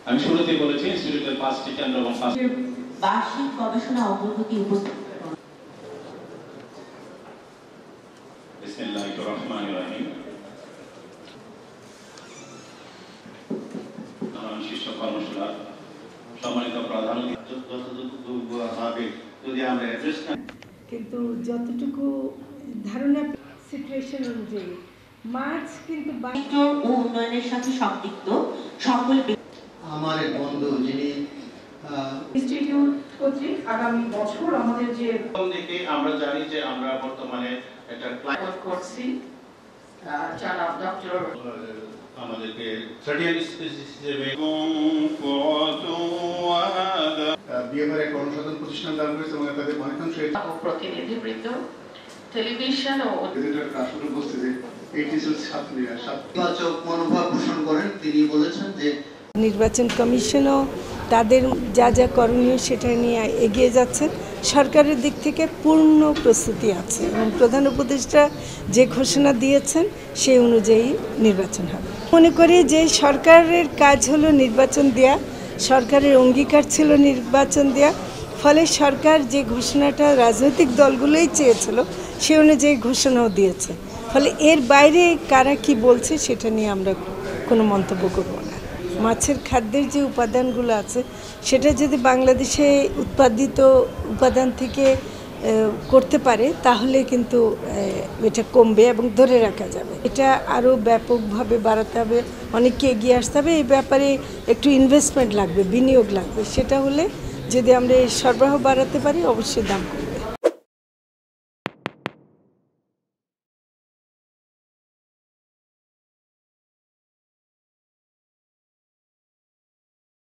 আমি শুরুতেই বলেছি ইনস্টিটিউটের 5টি কেন্দ্র এবং বার্ষিক গবেষণা অগ্রগতি উপস্থাপন। বিসমিল্লাহির রহমানির রহিম। আমার শীর্ষ কর্মশালার সম্মানিত প্রধান যতটুকু হবে যদি আমরা অ্যাড্রেস না, কিন্তু যতটুকু ধারণা সিচুয়েশন অনুযায়ী মার্চ কিন্তু বাণিজ্য ও উন্নয়নের সাথে সম্পৃক্ত সকল আমার এক বন্ধু যিনি ইনস্টিটিউট কর্তৃক আগামী বছর আমাদের যে দিকে আমরা জানি যে আমরা বর্তমানে একটা ক্লায়েন্ট করছি যারা ডক্টর আমাদেরকে 30 স্পিসিস হিসেবে বিএমআর এক অনুসন্ধান প্রতিষ্ঠান দান করেছে এবং তাদের অনেকাংশ প্রতিনিধিবৃন্দ টেলিভিশন ও আসলে উপস্থিতি এইচএসএল ছাত্রীরা ইতিবাচক মনোভাব পোষণ করেন। তিনি বলেছেন যে নির্বাচন কমিশনও তাদের যা যা করণীয় সেটা নিয়ে এগিয়ে যাচ্ছেন। সরকারের দিক থেকে পূর্ণ প্রস্তুতি আছে এবং প্রধান উপদেষ্টা যে ঘোষণা দিয়েছেন সেই অনুযায়ী নির্বাচন হবে। মনে করি যে সরকারের কাজ হলো নির্বাচন দেয়া, সরকারের অঙ্গীকার ছিল নির্বাচন দেয়া, ফলে সরকার যে ঘোষণাটা রাজনৈতিক দলগুলোই চেয়েছিল সে অনুযায়ী ঘোষণাও দিয়েছে। ফলে এর বাইরে কারা কি বলছে সেটা নিয়ে আমরা কোনো মন্তব্য করব না। মাছের খাদ্যের যে উপাদানগুলো আছে সেটা যদি বাংলাদেশে উৎপাদিত উপাদান থেকে করতে পারে তাহলে কিন্তু এটা কমবে এবং ধরে রাখা যাবে। এটা আরও ব্যাপকভাবে বাড়াতে হবে, অনেককে এগিয়ে আসতে হবে। এই ব্যাপারে একটু ইনভেস্টমেন্ট লাগবে, বিনিয়োগ লাগবে। সেটা হলে যদি আমরা এই সরবরাহ বাড়াতে পারি অবশ্যই দাম কমবে।